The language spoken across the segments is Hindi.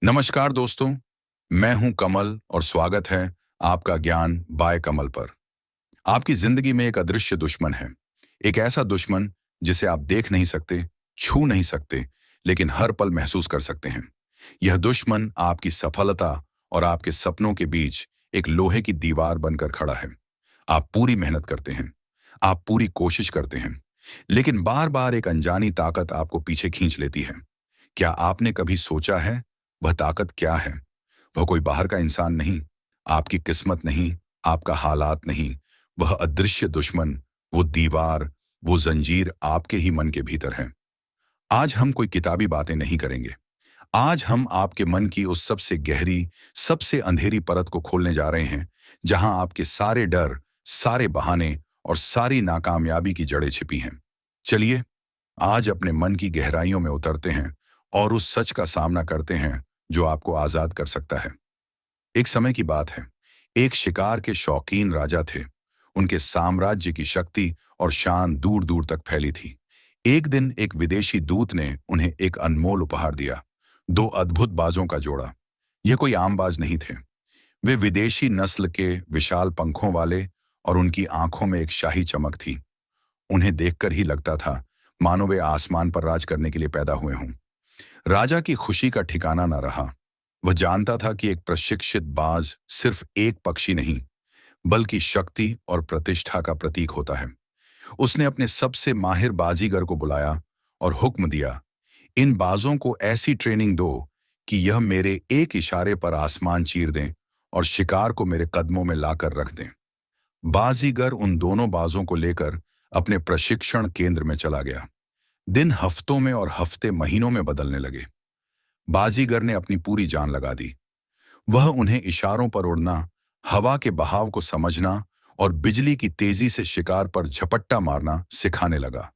नमस्कार दोस्तों, मैं हूं कमल और स्वागत है आपका ज्ञान बाय कमल पर। आपकी जिंदगी में एक अदृश्य दुश्मन है। एक ऐसा दुश्मन जिसे आप देख नहीं सकते, छू नहीं सकते, लेकिन हर पल महसूस कर सकते हैं। यह दुश्मन आपकी सफलता और आपके सपनों के बीच एक लोहे की दीवार बनकर खड़ा है। आप पूरी मेहनत करते हैं, आप पूरी कोशिश करते हैं, लेकिन बार बार एक अनजानी ताकत आपको पीछे खींच लेती है। क्या आपने कभी सोचा है वह ताकत क्या है? वह कोई बाहर का इंसान नहीं, आपकी किस्मत नहीं, आपका हालात नहीं। वह अदृश्य दुश्मन, वो दीवार, वो जंजीर आपके ही मन के भीतर है। आज हम कोई किताबी बातें नहीं करेंगे। आज हम आपके मन की उस सबसे गहरी, सबसे अंधेरी परत को खोलने जा रहे हैं, जहां आपके सारे डर, सारे बहाने और सारी नाकामयाबी की जड़ें छिपी हैं। चलिए, आज अपने मन की गहराइयों में उतरते हैं और उस सच का सामना करते हैं जो आपको आजाद कर सकता है। एक समय की बात है, एक शिकार के शौकीन राजा थे। उनके साम्राज्य की शक्ति और शान दूर दूर तक फैली थी। एक दिन एक विदेशी दूत ने उन्हें एक अनमोल उपहार दिया, दो अद्भुत बाजों का जोड़ा। ये कोई आम बाज नहीं थे। वे विदेशी नस्ल के, विशाल पंखों वाले, और उनकी आंखों में एक शाही चमक थी। उन्हें देखकर ही लगता था मानो वे आसमान पर राज करने के लिए पैदा हुए हों। राजा की खुशी का ठिकाना न रहा। वह जानता था कि एक प्रशिक्षित बाज सिर्फ एक पक्षी नहीं, बल्कि शक्ति और प्रतिष्ठा का प्रतीक होता है। उसने अपने सबसे माहिर बाजीगर को बुलाया और हुक्म दिया, इन बाजों को ऐसी ट्रेनिंग दो कि यह मेरे एक इशारे पर आसमान चीर दें और शिकार को मेरे कदमों में लाकर रख दें। बाजीगर उन दोनों बाजों को लेकर अपने प्रशिक्षण केंद्र में चला गया। दिन हफ्तों में और हफ्ते महीनों में बदलने लगे। बाजीगर ने अपनी पूरी जान लगा दी। वह उन्हें इशारों पर उड़ना, हवा के बहाव को समझना और बिजली की तेजी से शिकार पर झपट्टा मारना सिखाने लगा।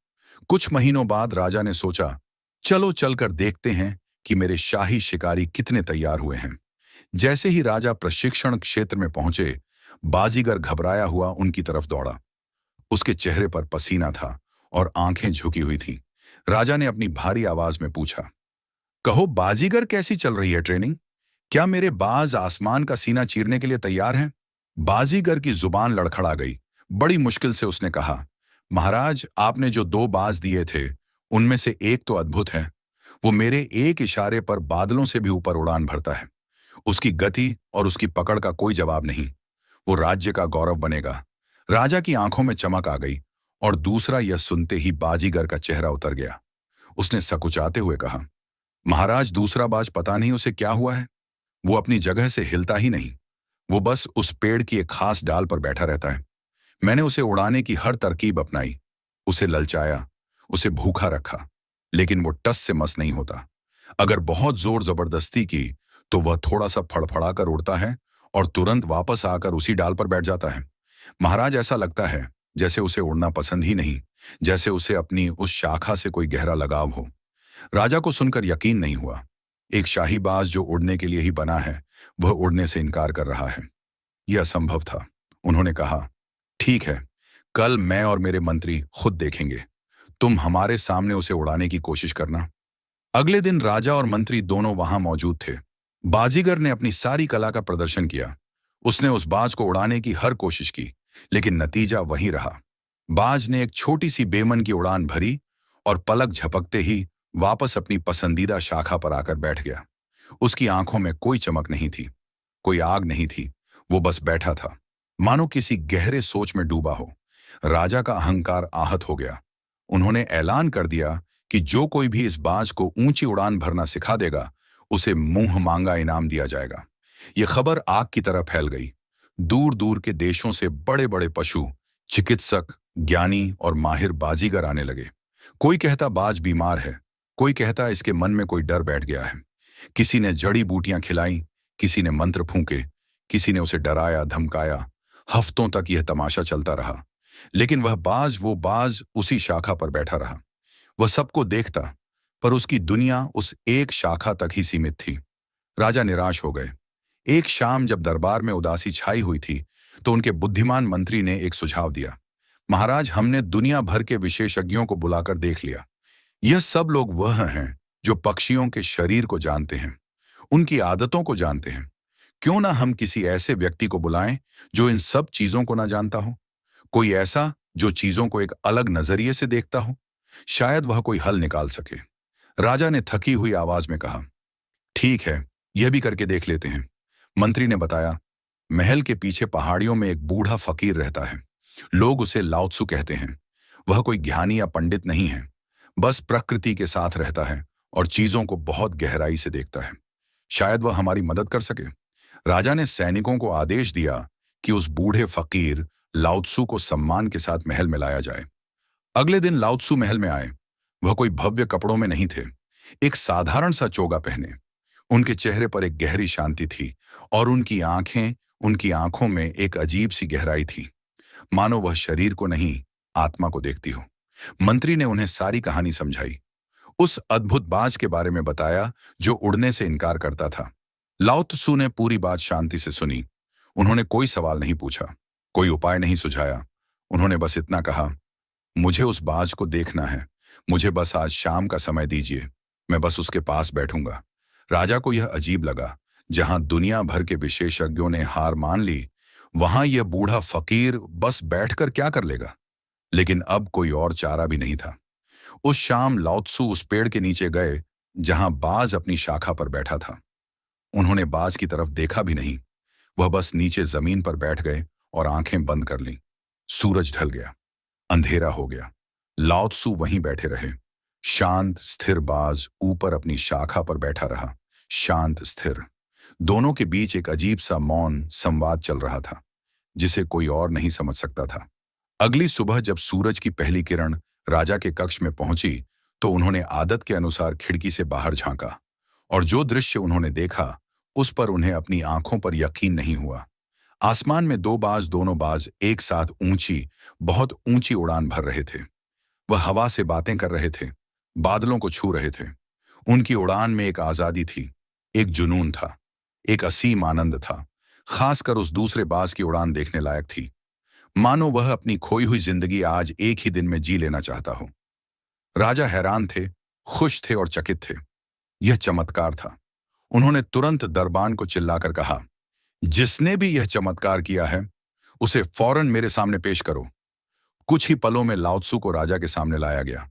कुछ महीनों बाद राजा ने सोचा, चलो चलकर देखते हैं कि मेरे शाही शिकारी कितने तैयार हुए हैं। जैसे ही राजा प्रशिक्षण क्षेत्र में पहुंचे, बाजीगर घबराया हुआ उनकी तरफ दौड़ा। उसके चेहरे पर पसीना था और आंखें झुकी हुई थीं। राजा ने अपनी भारी आवाज में पूछा, कहो बाजीगर, कैसी चल रही है ट्रेनिंग? क्या मेरे बाज आसमान का सीना चीरने के लिए तैयार हैं? बाजीगर की जुबान लड़खड़ा गई। बड़ी मुश्किल से उसने कहा, महाराज, आपने जो दो बाज दिए थे, उनमें से एक तो अद्भुत है। वो मेरे एक इशारे पर बादलों से भी ऊपर उड़ान भरता है। उसकी गति और उसकी पकड़ का कोई जवाब नहीं। वो राज्य का गौरव बनेगा। राजा की आंखों में चमक आ गई और दूसरा यह सुनते ही बाजीगर का चेहरा उतर गया। उसने सकुचाते हुए कहा, महाराज, दूसरा बाज पता नहीं उसे क्या हुआ है। वो अपनी जगह से हिलता ही नहीं। वो बस उस पेड़ की एक खास डाल पर बैठा रहता है। मैंने उसे उड़ाने की हर तरकीब अपनाई, उसे ललचाया, उसे भूखा रखा, लेकिन वो टस से मस नहीं होता। अगर बहुत जोर जबरदस्ती की तो वह थोड़ा सा फड़फड़ा कर उड़ता है और तुरंत वापस आकर उसी डाल पर बैठ जाता है। महाराज, ऐसा लगता है जैसे उसे उड़ना पसंद ही नहीं, जैसे उसे अपनी उस शाखा से कोई गहरा लगाव हो। राजा को सुनकर यकीन नहीं हुआ। एक शाही बाज जो उड़ने के लिए ही बना है, वह उड़ने से इनकार कर रहा है। यह असंभव था। उन्होंने कहा, ठीक है, कल मैं और मेरे मंत्री खुद देखेंगे। तुम हमारे सामने उसे उड़ाने की कोशिश करना। अगले दिन राजा और मंत्री दोनों वहां मौजूद थे। बाजीगर ने अपनी सारी कला का प्रदर्शन किया। उसने उस बाज को उड़ाने की हर कोशिश की, लेकिन नतीजा वही रहा। बाज ने एक छोटी सी बेमन की उड़ान भरी और पलक झपकते ही वापस अपनी पसंदीदा शाखा पर आकर बैठ गया। उसकी आंखों में कोई चमक नहीं थी, कोई आग नहीं थी। वो बस बैठा था, मानो किसी गहरे सोच में डूबा हो। राजा का अहंकार आहत हो गया। उन्होंने ऐलान कर दिया कि जो कोई भी इस बाज को ऊंची उड़ान भरना सिखा देगा, उसे मुंह मांगा इनाम दिया जाएगा। यह खबर आग की तरह फैल गई। दूर दूर के देशों से बड़े बड़े पशु चिकित्सक, ज्ञानी और माहिर बाजीगर आने लगे। कोई कहता बाज बीमार है, कोई कहता इसके मन में कोई डर बैठ गया है। किसी ने जड़ी बूटियां खिलाई, किसी ने मंत्र फूंके, किसी ने उसे डराया धमकाया। हफ्तों तक यह तमाशा चलता रहा, लेकिन वो बाज उसी शाखा पर बैठा रहा। वह सबको देखता, पर उसकी दुनिया उस एक शाखा तक ही सीमित थी। राजा निराश हो गए। एक शाम जब दरबार में उदासी छाई हुई थी, तो उनके बुद्धिमान मंत्री ने एक सुझाव दिया, महाराज, हमने दुनिया भर के विशेषज्ञों को बुलाकर देख लिया। यह सब लोग वह हैं जो पक्षियों के शरीर को जानते हैं। उनकी आदतों को जानते हैं। क्यों ना हम किसी ऐसे व्यक्ति को बुलाएं जो इन सब चीजों को ना जानता हो, कोई ऐसा जो चीजों को एक अलग नजरिए से देखता हो। शायद वह कोई हल निकाल सके। राजा ने थकी हुई आवाज में कहा, ठीक है, यह भी करके देख लेते हैं। मंत्री ने बताया, महल के पीछे पहाड़ियों में एक बूढ़ा फकीर रहता है। लोग उसे लाओ त्सु कहते हैं। वह कोई ज्ञानी या पंडित नहीं है, बस प्रकृति के साथ रहता है और चीजों को बहुत गहराई से देखता है। शायद वह हमारी मदद कर सके। राजा ने सैनिकों को आदेश दिया कि उस बूढ़े फकीर लाओ त्सु को सम्मान के साथ महल में लाया जाए। अगले दिन लाओ त्सु महल में आए। वह कोई भव्य कपड़ों में नहीं थे, एक साधारण सा चोगा पहने। उनके चेहरे पर एक गहरी शांति थी और उनकी आंखों में एक अजीब सी गहराई थी, मानो वह शरीर को नहीं, आत्मा को देखती हो। मंत्री ने उन्हें सारी कहानी समझाई, उस अद्भुत बाज के बारे में बताया जो उड़ने से इनकार करता था। लाओ त्सु ने पूरी बात शांति से सुनी। उन्होंने कोई सवाल नहीं पूछा, कोई उपाय नहीं सुझाया। उन्होंने बस इतना कहा, मुझे उस बाज को देखना है। मुझे बस आज शाम का समय दीजिए, मैं बस उसके पास बैठूंगा। राजा को यह अजीब लगा, जहां दुनिया भर के विशेषज्ञों ने हार मान ली, वहां यह बूढ़ा फकीर बस बैठकर क्या कर लेगा। लेकिन अब कोई और चारा भी नहीं था। उस शाम लाओ त्सु उस पेड़ के नीचे गए जहां बाज अपनी शाखा पर बैठा था। उन्होंने बाज की तरफ देखा भी नहीं, वह बस नीचे जमीन पर बैठ गए और आंखें बंद कर लीं। सूरज ढल गया, अंधेरा हो गया। लाओ त्सु वहीं बैठे रहे। शांत स्थिर बाज ऊपर अपनी शाखा पर बैठा रहा, शांत स्थिर। दोनों के बीच एक अजीब सा मौन संवाद चल रहा था, जिसे कोई और नहीं समझ सकता था। अगली सुबह जब सूरज की पहली किरण राजा के कक्ष में पहुंची तो उन्होंने आदत के अनुसार खिड़की से बाहर झांका, और जो दृश्य उन्होंने देखा उस पर उन्हें अपनी आंखों पर यकीन नहीं हुआ। आसमान में दोनों बाज एक साथ बहुत ऊंची उड़ान भर रहे थे। वह हवा से बातें कर रहे थे, बादलों को छू रहे थे। उनकी उड़ान में एक आजादी थी, एक जुनून था, एक असीम आनंद था। खासकर उस दूसरे बाज की उड़ान देखने लायक थी, मानो वह अपनी खोई हुई जिंदगी आज एक ही दिन में जी लेना चाहता हो। राजा हैरान थे, खुश थे और चकित थे। यह चमत्कार था। उन्होंने तुरंत दरबान को चिल्लाकर कहा, जिसने भी यह चमत्कार किया है उसे फौरन मेरे सामने पेश करो। कुछ ही पलों में लाओ त्सु को राजा के सामने लाया गया।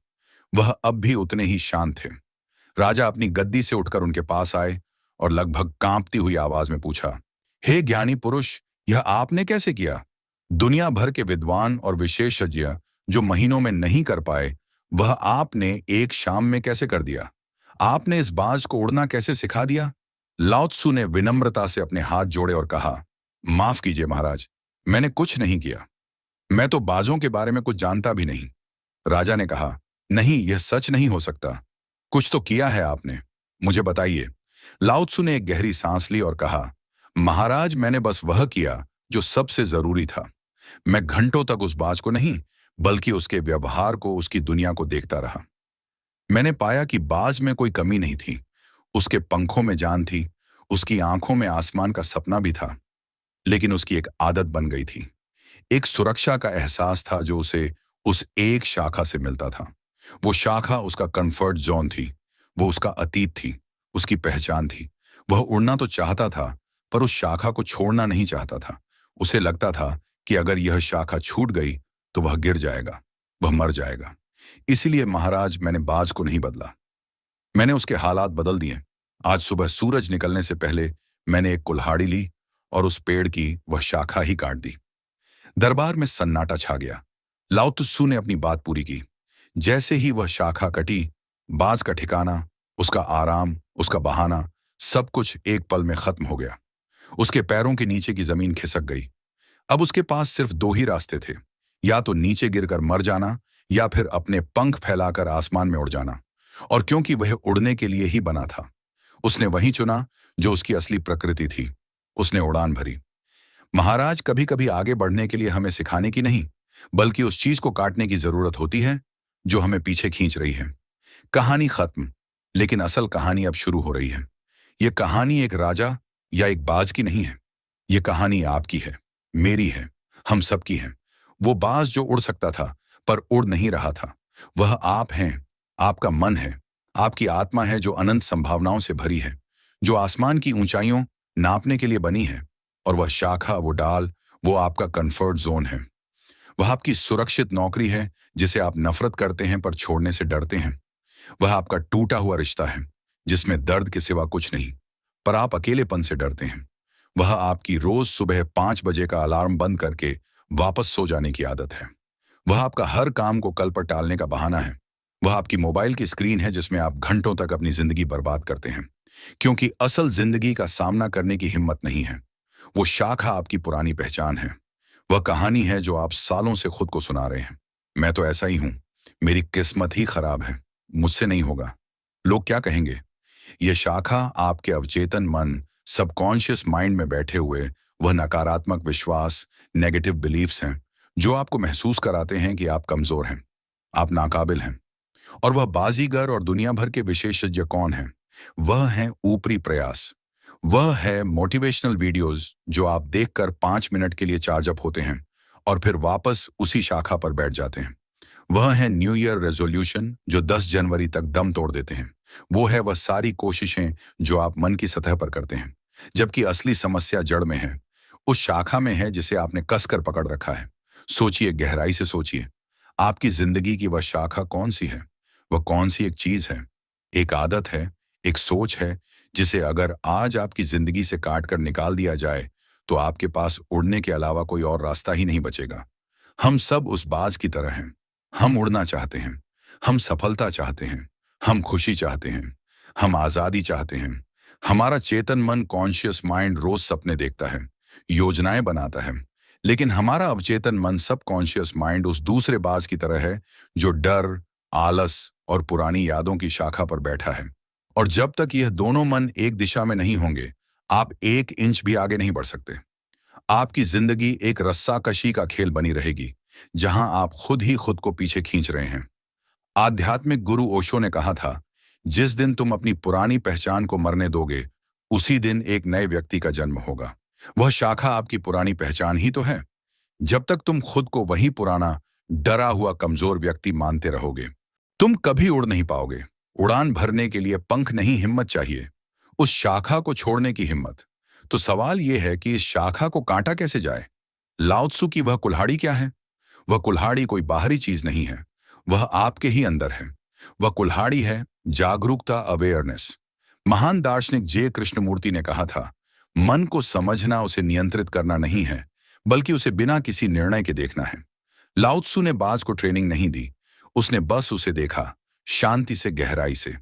वह अब भी उतने ही शांत थे। राजा अपनी गद्दी से उठकर उनके पास आए और लगभग कांपती हुई आवाज में पूछा, हे ज्ञानी पुरुष, यह आपने कैसे किया? दुनिया भर के विद्वान और विशेषज्ञ जो महीनों में नहीं कर पाए, वह आपने एक शाम में कैसे कर दिया? आपने इस बाज को उड़ना कैसे सिखा दिया? लाओ त्सु ने विनम्रता से अपने हाथ जोड़े और कहा, माफ कीजिए महाराज, मैंने कुछ नहीं किया। मैं तो बाजों के बारे में कुछ जानता भी नहीं। राजा ने कहा, नहीं, यह सच नहीं हो सकता। कुछ तो किया है आपने, मुझे बताइए। लाओ त्सु ने एक गहरी सांस ली और कहा, महाराज, मैंने बस वह किया जो सबसे जरूरी था। मैं घंटों तक उस बाज को नहीं, बल्कि उसके व्यवहार को, उसकी दुनिया को देखता रहा। मैंने पाया कि बाज में कोई कमी नहीं थी। उसके पंखों में जान थी, उसकी आंखों में आसमान का सपना भी था। लेकिन उसकी एक आदत बन गई थी, एक सुरक्षा का एहसास था जो उसे उस एक शाखा से मिलता था। वो शाखा उसका कंफर्ट जोन थी, वो उसका अतीत थी, उसकी पहचान थी। वह उड़ना तो चाहता था, पर उस शाखा को छोड़ना नहीं चाहता था। उसे लगता था कि अगर यह शाखा छूट गई तो वह गिर जाएगा, वह मर जाएगा। इसीलिए महाराज, मैंने बाज को नहीं बदला, मैंने उसके हालात बदल दिए। आज सुबह सूरज निकलने से पहले मैंने एक कुल्हाड़ी ली और उस पेड़ की वह शाखा ही काट दी। दरबार में सन्नाटा छा गया। लाओ त्सु ने अपनी बात पूरी की। जैसे ही वह शाखा कटी, बाज का ठिकाना, उसका आराम, उसका बहाना, सब कुछ एक पल में खत्म हो गया। उसके पैरों के नीचे की जमीन खिसक गई। अब उसके पास सिर्फ दो ही रास्ते थे, या तो नीचे गिरकर मर जाना या फिर अपने पंख फैलाकर आसमान में उड़ जाना। और क्योंकि वह उड़ने के लिए ही बना था, उसने वही चुना जो उसकी असली प्रकृति थी। उसने उड़ान भरी। महाराज, कभी कभी आगे बढ़ने के लिए हमें सिखाने की नहीं, बल्कि उस चीज को काटने की जरूरत होती है जो हमें पीछे खींच रही है। कहानी खत्म, लेकिन असल कहानी अब शुरू हो रही है। यह कहानी एक राजा या एक बाज की नहीं है। यह कहानी आपकी है, मेरी है, हम सबकी है। वो बाज जो उड़ सकता था पर उड़ नहीं रहा था, वह आप हैं, आपका मन है, आपकी आत्मा है जो अनंत संभावनाओं से भरी है, जो आसमान की ऊंचाइयों नापने के लिए बनी है। और वह शाखा, वो डाल, वो आपका कंफर्ट जोन है। वह आपकी सुरक्षित नौकरी है जिसे आप नफरत करते हैं पर छोड़ने से डरते हैं। वह आपका टूटा हुआ रिश्ता है जिसमें दर्द के सिवा कुछ नहीं, पर आप अकेलेपन से डरते हैं। वह आपकी रोज सुबह 5 बजे का अलार्म बंद करके वापस सो जाने की आदत है। वह आपका हर काम को कल पर टालने का बहाना है। वह आपकी मोबाइल की स्क्रीन है जिसमें आप घंटों तक अपनी जिंदगी बर्बाद करते हैं, क्योंकि असल जिंदगी का सामना करने की हिम्मत नहीं है। वो शाखा आपकी पुरानी पहचान है। वह कहानी है जो आप सालों से खुद को सुना रहे हैं। मैं तो ऐसा ही हूं, मेरी किस्मत ही खराब है, मुझसे नहीं होगा, लोग क्या कहेंगे। यह शाखा आपके अवचेतन मन, सबकॉन्शियस माइंड में बैठे हुए वह नकारात्मक विश्वास, नेगेटिव बिलीफ्स हैं जो आपको महसूस कराते हैं कि आप कमजोर हैं, आप नाकाबिल हैं। और वह बाजीगर और दुनिया भर के विशेषज्ञ कौन हैं? वह हैं ऊपरी प्रयास। वह है मोटिवेशनल वीडियोस जो आप देखकर 5 मिनट के लिए चार्ज अप होते हैं और फिर वापस उसी शाखा पर बैठ जाते हैं। वह है न्यू ईयर रेजोल्यूशन जो 10 जनवरी तक दम तोड़ देते हैं। वो है वह सारी कोशिशें जो आप मन की सतह पर करते हैं, जबकि असली समस्या जड़ में है, उस शाखा में है जिसे आपने कसकर पकड़ रखा है। सोचिए, गहराई से सोचिए, आपकी जिंदगी की वह शाखा कौन सी है? वह कौन सी एक चीज है, एक आदत है, एक सोच है, जिसे अगर आज आपकी जिंदगी से काट कर निकाल दिया जाए तो आपके पास उड़ने के अलावा कोई और रास्ता ही नहीं बचेगा। हम सब उस बाज की तरह हैं। हम उड़ना चाहते हैं, हम सफलता चाहते हैं, हम खुशी चाहते हैं, हम आजादी चाहते हैं। हमारा चेतन मन, कॉन्शियस माइंड रोज सपने देखता है, योजनाएं बनाता है, लेकिन हमारा अवचेतन मन, सब कॉन्शियस माइंड उस दूसरे बाज की तरह है जो डर, आलस और पुरानी यादों की शाखा पर बैठा है। और जब तक यह दोनों मन एक दिशा में नहीं होंगे, आप 1 इंच भी आगे नहीं बढ़ सकते। आपकी जिंदगी एक रस्साकशी का खेल बनी रहेगी जहां आप खुद ही खुद को पीछे खींच रहे हैं। आध्यात्मिक गुरु ओशो ने कहा था, जिस दिन तुम अपनी पुरानी पहचान को मरने दोगे, उसी दिन एक नए व्यक्ति का जन्म होगा। वह शाखा आपकी पुरानी पहचान ही तो है। जब तक तुम खुद को वही पुराना, डरा हुआ, कमजोर व्यक्ति मानते रहोगे, तुम कभी उड़ नहीं पाओगे। उड़ान भरने के लिए पंख नहीं, हिम्मत चाहिए, उस शाखा को छोड़ने की हिम्मत। तो सवाल यह है कि इस शाखा को काटा कैसे जाए? लाओ त्सु की वह कुल्हाड़ी क्या है? वह कुल्हाड़ी कोई बाहरी चीज नहीं है, वह आपके ही अंदर है। वह कुल्हाड़ी है जागरूकता, अवेयरनेस। महान दार्शनिक जे कृष्णमूर्ति ने कहा था, मन को समझना उसे नियंत्रित करना नहीं है, बल्कि उसे बिना किसी निर्णय के देखना है। लाओ त्सु ने बाज को ट्रेनिंग नहीं दी, उसने बस उसे देखा, शांति से, गहराई से।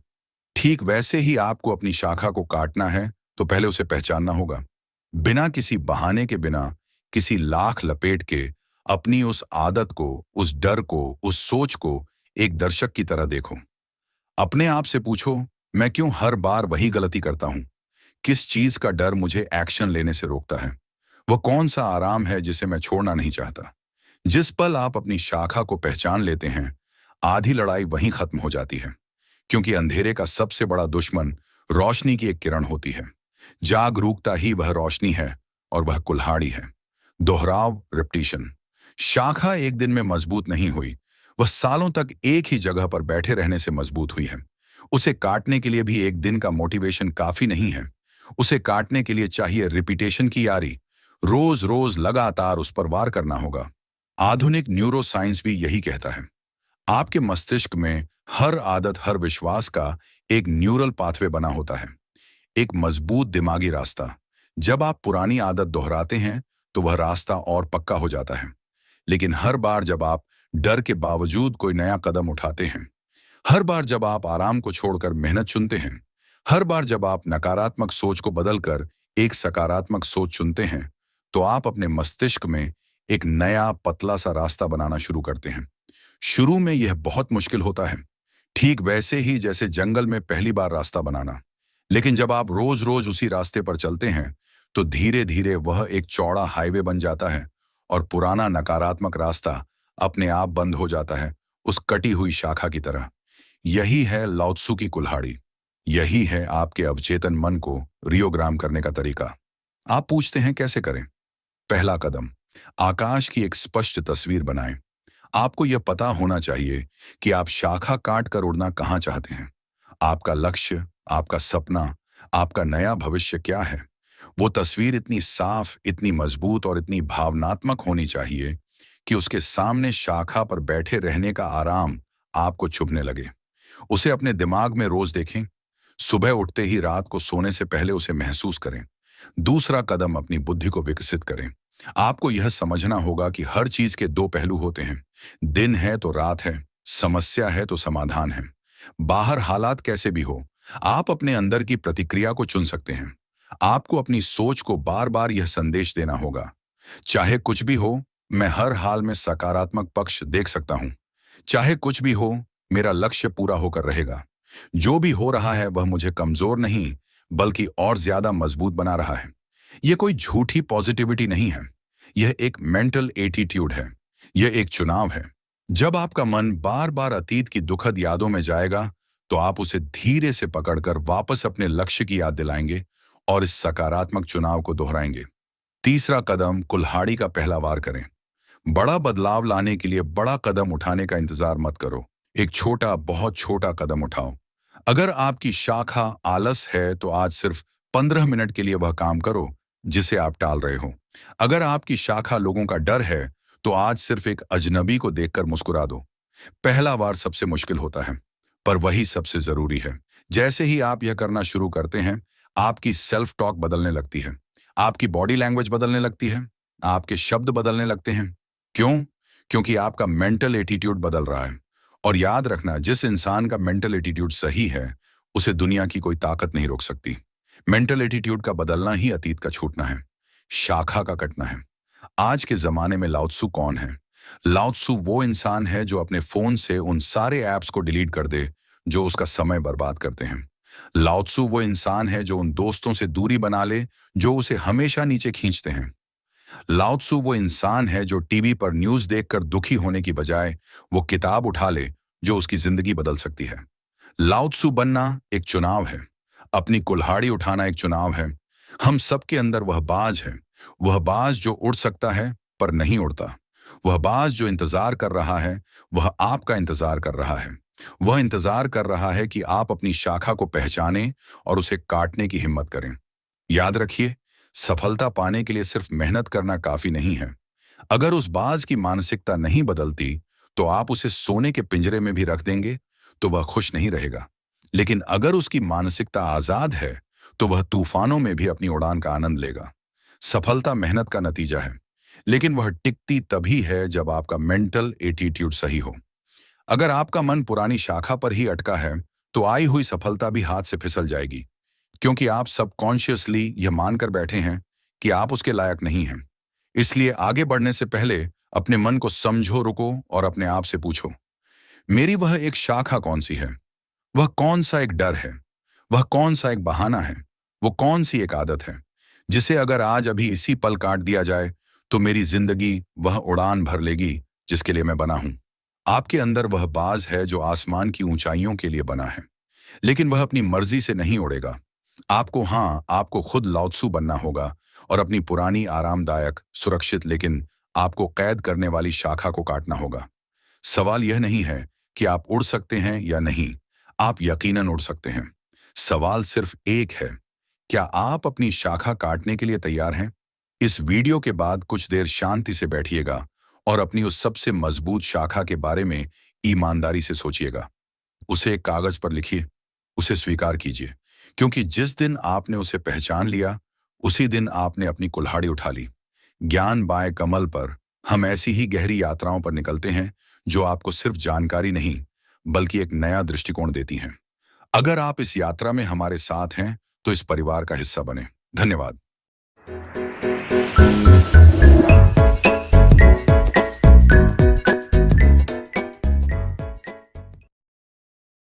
ठीक वैसे ही आपको अपनी शाखा को काटना है तो पहले उसे पहचानना होगा। बिना किसी बहाने के, बिना किसी लाख लपेट के अपनी उस आदत को, उस डर को, उस सोच को एक दर्शक की तरह देखो। अपने आप से पूछो, मैं क्यों हर बार वही गलती करता हूं? किस चीज का डर मुझे एक्शन लेने से रोकता है? वह कौन सा आराम है जिसे मैं छोड़ना नहीं चाहता? जिस पल आप अपनी शाखा को पहचान लेते हैं, आधी लड़ाई वहीं खत्म हो जाती है, क्योंकि अंधेरे का सबसे बड़ा दुश्मन रोशनी की एक किरण होती है। जागरूकता ही वह रोशनी है और वह कुल्हाड़ी है। दोहराव, रिपीटिशन। शाखा एक दिन में मजबूत नहीं हुई, वह सालों तक एक ही जगह पर बैठे रहने से मजबूत हुई है। उसे काटने के लिए भी एक दिन का मोटिवेशन काफी नहीं है। उसे काटने के लिए चाहिए रिपीटेशन की यारी। रोज रोज लगातार उस पर वार करना होगा। आधुनिक न्यूरो साइंस भी यही कहता है। आपके मस्तिष्क में हर आदत, हर विश्वास का एक न्यूरल पाथवे बना होता है, एक मजबूत दिमागी रास्ता। जब आप पुरानी आदत दोहराते हैं तो वह रास्ता और पक्का हो जाता है। लेकिन हर बार जब आप डर के बावजूद कोई नया कदम उठाते हैं, हर बार जब आप आराम को छोड़कर मेहनत चुनते हैं, हर बार जब आप नकारात्मक सोच को बदलकर एक सकारात्मक सोच चुनते हैं, तो आप अपने मस्तिष्क में एक नया पतला सा रास्ता बनाना शुरू करते हैं। शुरू में यह बहुत मुश्किल होता है, ठीक वैसे ही जैसे जंगल में पहली बार रास्ता बनाना। लेकिन जब आप रोज रोज उसी रास्ते पर चलते हैं तो धीरे धीरे वह एक चौड़ा हाईवे बन जाता है और पुराना नकारात्मक रास्ता अपने आप बंद हो जाता है, उस कटी हुई शाखा की तरह। यही है लाओ त्सु की कुल्हाड़ी। यही है आपके अवचेतन मन को रियोग्राम करने का तरीका। आप पूछते हैं कैसे करें? पहला कदम, आकाश की एक स्पष्ट तस्वीर बनाएं। आपको यह पता होना चाहिए कि आप शाखा काट कर उड़ना कहाँ चाहते हैं। आपका लक्ष्य, आपका सपना, आपका नया भविष्य क्या है? वो तस्वीर इतनी साफ, इतनी मजबूत और इतनी भावनात्मक होनी चाहिए कि उसके सामने शाखा पर बैठे रहने का आराम आपको चुभने लगे। उसे अपने दिमाग में रोज देखें। सुबह उठते ही रात को सोने से पहले उसे महसूस करें। दूसरा कदम अपनी बुद्धि को विकसित करें। आपको यह समझना होगा कि हर चीज के दो पहलू होते हैं। दिन है तो रात है, समस्या है तो समाधान है। बाहर हालात कैसे भी हो, आप अपने अंदर की प्रतिक्रिया को चुन सकते हैं। आपको अपनी सोच को बार बार यह संदेश देना होगा, चाहे कुछ भी हो, मैं हर हाल में सकारात्मक पक्ष देख सकता हूं। चाहे कुछ भी हो, मेरा लक्ष्य पूरा होकर रहेगा। जो भी हो रहा है वह मुझे कमजोर नहीं, बल्कि और ज्यादा मजबूत बना रहा है। यह कोई झूठी पॉजिटिविटी नहीं है, यह एक मेंटल एटीट्यूड है। यह एक चुनाव है। जब आपका मन बार बार अतीत की दुखद यादों में जाएगा, तो आप उसे धीरे से पकड़कर वापस अपने लक्ष्य की याद दिलाएंगे और इस सकारात्मक चुनाव को दोहराएंगे। तीसरा कदम, कुल्हाड़ी का पहला वार करें। बड़ा बदलाव लाने के लिए बड़ा कदम उठाने का इंतजार मत करो। एक छोटा, बहुत छोटा कदम उठाओ। अगर आपकी शाखा आलस है तो आज सिर्फ 15 मिनट के लिए वह काम करो जिसे आप टाल रहे हो। अगर आपकी शाखा लोगों का डर है तो आज सिर्फ एक अजनबी को देखकर मुस्कुरा दो। पहला वार सबसे मुश्किल होता है, पर वही सबसे जरूरी है। जैसे ही आप यह करना शुरू करते हैं, आपकी सेल्फ टॉक बदलने लगती है, आपकी बॉडी लैंग्वेज बदलने लगती है, आपके शब्द बदलने लगते हैं। क्यों? क्योंकि आपका मेंटल एटीट्यूड बदल रहा है। और याद रखना, जिस इंसान का मेंटल एटीट्यूड सही है, उसे दुनिया की कोई ताकत नहीं रोक सकती। मेंटल एटीट्यूड का बदलना ही अतीत का छूटना है, शाखा का कटना है। आज के जमाने में लाओ त्सु कौन है? लाओ त्सु वो इंसान है जो अपने फोन से उन सारे ऐप्स को डिलीट कर दे जो उसका समय बर्बाद करते हैं। लाओ त्सु वो इंसान है जो उन दोस्तों से दूरी बना ले जो उसे हमेशा नीचे खींचते हैं। लाओ त्सु वो इंसान है जो टीवी पर न्यूज देखकर दुखी होने की बजाय वो किताब उठा ले जो उसकी जिंदगी बदल सकती है। लाओ त्सु बनना एक चुनाव है, अपनी कुल्हाड़ी उठाना एक चुनाव है। हम सबके अंदर वह बाज है, वह बाज जो उड़ सकता है पर नहीं उड़ता। वह बाज जो इंतजार कर रहा है, वह आपका इंतजार कर रहा है। वह इंतजार कर रहा है कि आप अपनी शाखा को पहचानें और उसे काटने की हिम्मत करें। याद रखिए, सफलता पाने के लिए सिर्फ मेहनत करना काफी नहीं है। अगर उस बाज की मानसिकता नहीं बदलती, तो आप उसे सोने के पिंजरे में भी रख देंगे तो वह खुश नहीं रहेगा। लेकिन अगर उसकी मानसिकता आजाद है, तो वह तूफानों में भी अपनी उड़ान का आनंद लेगा। सफलता मेहनत का नतीजा है, लेकिन वह टिकती तभी है जब आपका मेंटल एटीट्यूड सही हो। अगर आपका मन पुरानी शाखा पर ही अटका है, तो आई हुई सफलता भी हाथ से फिसल जाएगी, क्योंकि आप सबकॉन्शियसली यह मानकर बैठे हैं कि आप उसके लायक नहीं हैं। इसलिए आगे बढ़ने से पहले अपने मन को समझो, रुको और अपने आप से पूछो, मेरी वह एक शाखा कौन सी है? वह कौन सा एक डर है? वह कौन सा एक बहाना है? वो कौन सी एक आदत है जिसे अगर आज अभी इसी पल काट दिया जाए तो मेरी जिंदगी वह उड़ान भर लेगी जिसके लिए मैं बना हूं। आपके अंदर वह बाज है जो आसमान की ऊंचाइयों के लिए बना है, लेकिन वह अपनी मर्जी से नहीं उड़ेगा। आपको खुद लाओ त्सु बनना होगा और अपनी पुरानी आरामदायक, सुरक्षित लेकिन आपको कैद करने वाली शाखा को काटना होगा। सवाल यह नहीं है कि आप उड़ सकते हैं या नहीं, आप यकीनन उड़ सकते हैं। सवाल सिर्फ एक है, क्या आप अपनी शाखा काटने के लिए तैयार हैं? इस वीडियो के बाद कुछ देर शांति से बैठिएगा और अपनी उस सबसे मजबूत शाखा के बारे में ईमानदारी से सोचिएगा। उसे एक कागज पर लिखिए, उसे स्वीकार कीजिए, क्योंकि जिस दिन आपने उसे पहचान लिया, उसी दिन आपने अपनी कुल्हाड़ी उठा ली। ज्ञान बाय कमल पर हम ऐसी ही गहरी यात्राओं पर निकलते हैं जो आपको सिर्फ जानकारी नहीं, बल्कि एक नया दृष्टिकोण देती हैं। अगर आप इस यात्रा में हमारे साथ हैं, तो इस परिवार का हिस्सा बने। धन्यवाद।